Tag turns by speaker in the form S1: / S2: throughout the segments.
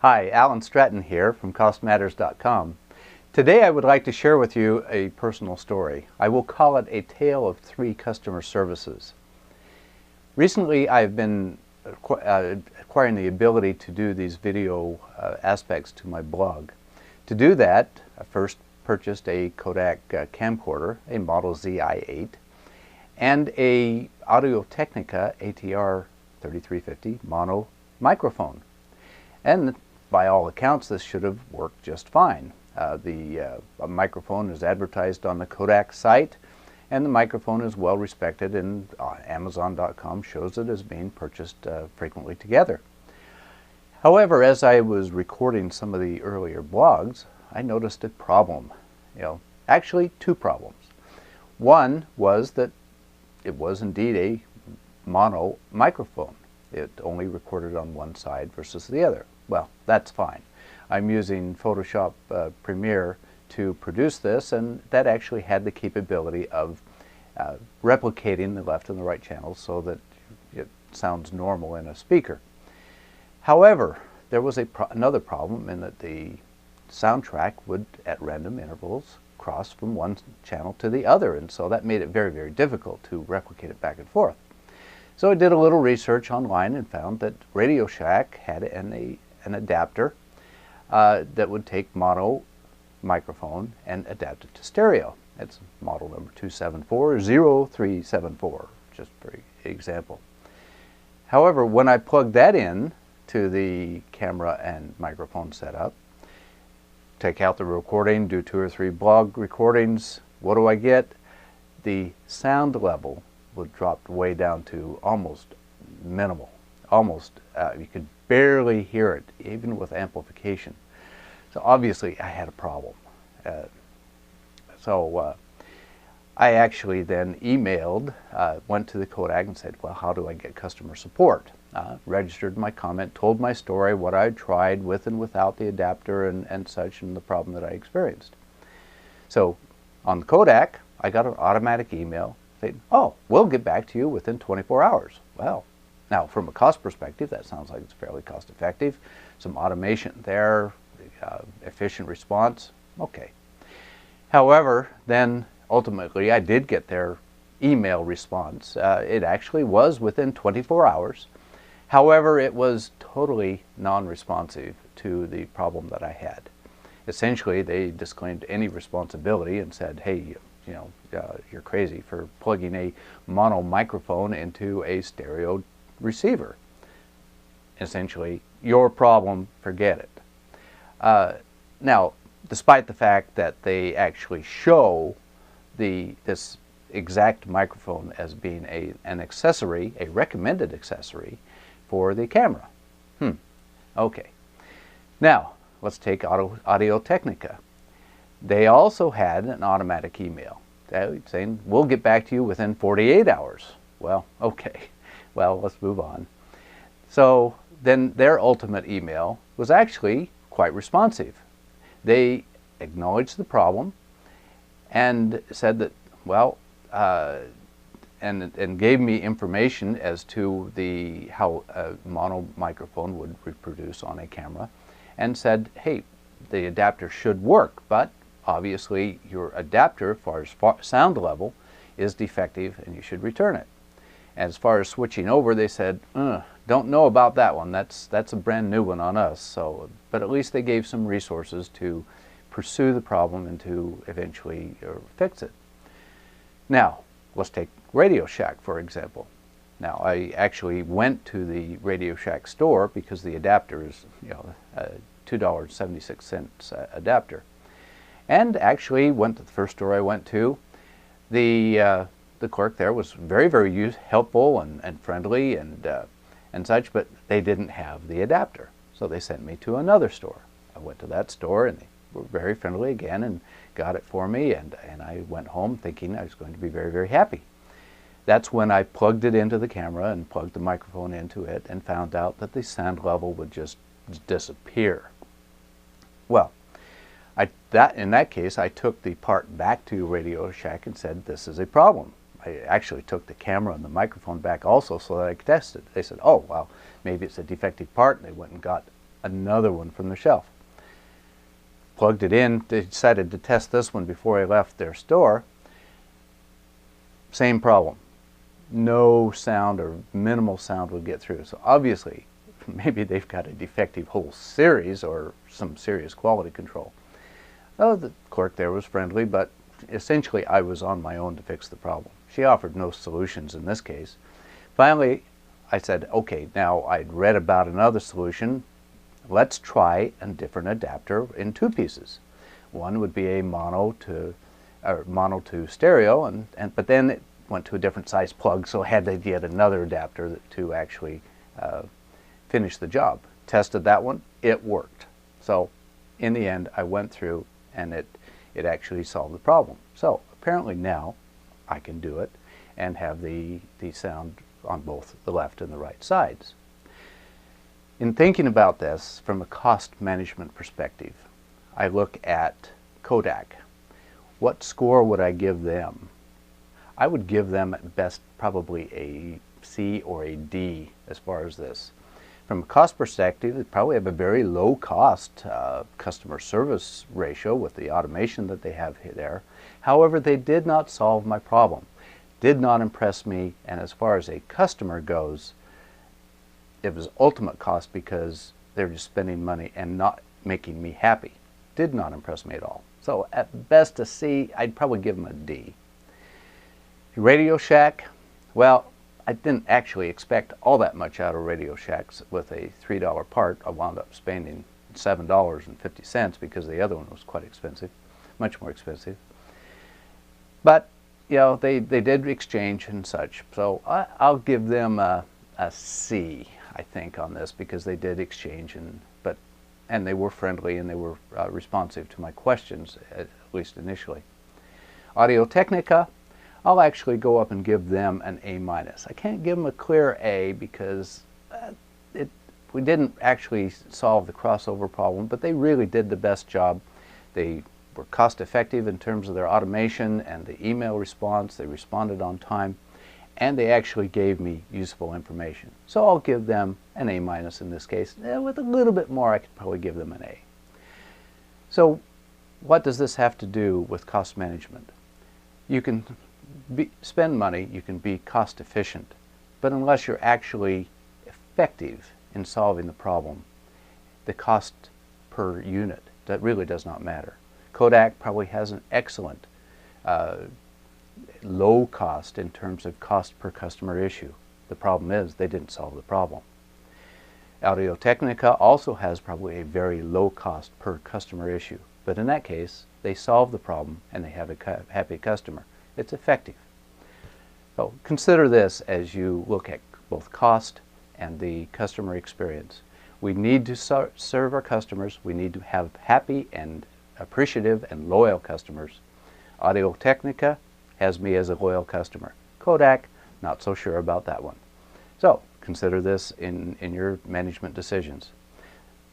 S1: Hi, Alan Stratton here from CostMatters.com. Today I would like to share with you a personal story. I will call it a tale of three customer services. Recently I've been acquiring the ability to do these video aspects to my blog. To do that, I first purchased a Kodak camcorder, a Model ZI-8, and a Audio-Technica ATR 3350 mono microphone. And by all accounts, this should have worked just fine. The microphone is advertised on the Kodak site, and the microphone is well respected, and Amazon.com shows it as being purchased frequently together. However, as I was recording some of the earlier blogs, I noticed a problem. Actually two problems. One was that it was indeed a mono microphone. It only recorded on one side versus the other. Well, that's fine. I'm using Photoshop Premiere to produce this, and that actually had the capability of replicating the left and the right channels so that it sounds normal in a speaker. However, there was another problem in that the soundtrack would, at random intervals, cross from one channel to the other, and so that made it very, very difficult to replicate it back and forth. So I did a little research online and found that Radio Shack had an adapter that would take mono microphone and adapt it to stereo. It's model number 2740374, just for example. However, when I plugged that in to the camera and microphone setup, take out the recording, do 2 or 3 blog recordings, what do I get? The sound level would drop way down to almost minimal. You could barely hear it, even with amplification. So obviously I had a problem. I actually then emailed, went to the Kodak and said, well, how do I get customer support? Registered my comment, told my story, what I tried with and without the adapter and such, and the problem that I experienced. So on the Kodak, I got an automatic email saying, oh, we'll get back to you within 24 hours. Well, now from a cost perspective, that sounds like it's fairly cost effective. Some automation there, efficient response, okay. However, then ultimately I did get their email response. It actually was within 24 hours. However, it was totally non-responsive to the problem that I had. Essentially, they disclaimed any responsibility and said, hey, you're crazy for plugging a mono microphone into a stereo receiver. Essentially, your problem, forget it. Now, despite the fact that they actually show this exact microphone as being an accessory, a recommended accessory for the camera. Okay. Now, let's take Audio-Technica. They also had an automatic email saying, we'll get back to you within 48 hours. Well, okay. Well, let's move on. So then their ultimate email was actually quite responsive. They acknowledged the problem and said that, well, and gave me information as to how a mono microphone would reproduce on a camera, and said, hey, the adapter should work, but obviously your adapter, as far as sound level, is defective and you should return it. As far as switching over, they said, don't know about that one. That's a brand new one on us. So, but at least they gave some resources to pursue the problem and to eventually fix it. Now, let's take Radio Shack, for example. Now, I actually went to the Radio Shack store because the adapter is, $2.76 adapter. And actually went to the first store I went to. The clerk there was very, very helpful and friendly and such, but they didn't have the adapter. So they sent me to another store. I went to that store and they were very friendly again and got it for me, and I went home thinking I was going to be very, very happy. That's when I plugged it into the camera and plugged the microphone into it and found out that the sound level would just disappear. Well, in that case, I took the part back to Radio Shack and said, this is a problem. I actually took the camera and the microphone back also so that I could test it. They said, oh, well, maybe it's a defective part, and they went and got another one from the shelf. Plugged it in, decided to test this one before I left their store. Same problem. No sound or minimal sound would get through. So obviously, maybe they've got a defective whole series or some serious quality control. Oh, the clerk there was friendly, but essentially I was on my own to fix the problem. She offered no solutions in this case. Finally, I said, okay, now I'd read about another solution. Let's try a different adapter in two pieces. One would be a mono to stereo, but then it went to a different size plug, so I had to get another adapter to actually finish the job. Tested that one, it worked. So in the end, I went through and it actually solved the problem. So apparently now I can do it and have the sound on both the left and the right sides. In thinking about this from a cost management perspective, I look at Kodak. What score would I give them? I would give them at best probably a C or a D as far as this. From a cost perspective, they probably have a very low cost customer service ratio with the automation that they have there. However, they did not solve my problem, did not impress me, and as far as a customer goes, it was ultimate cost because they're just spending money and not making me happy. Did not impress me at all. So at best a C, I'd probably give them a D. Radio Shack, well, I didn't actually expect all that much out of Radio Shacks. With a $3 part, I wound up spending $7.50 because the other one was quite expensive, much more expensive. But, you know, they did exchange and such. So I'll give them a C, I think, on this because they did exchange and they were friendly and they were responsive to my questions, at least initially. Audio-Technica, I'll actually go up and give them an A-. I can't give them a clear A because we didn't actually solve the crossover problem, but they really did the best job. They were cost effective in terms of their automation and the email response. They responded on time, and they actually gave me useful information. So I'll give them an A- in this case. With a little bit more, I could probably give them an A. So what does this have to do with cost management? You can spend money, you can be cost efficient, but unless you're actually effective in solving the problem, the cost per unit, that really does not matter. Kodak probably has an excellent low cost in terms of cost per customer issue. The problem is they didn't solve the problem. Audio-Technica also has probably a very low cost per customer issue, but in that case they solve the problem and they have a happy customer. It's effective. So consider this as you look at both cost and the customer experience. We need to serve our customers. We need to have happy and appreciative and loyal customers. Audio-Technica has me as a loyal customer. Kodak, not so sure about that one. So consider this in your management decisions.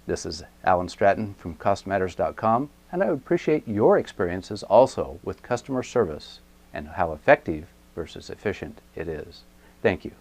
S1: This is Alan Stratton from CostMatters.com, and I would appreciate your experiences also with customer service and how effective versus efficient it is. Thank you.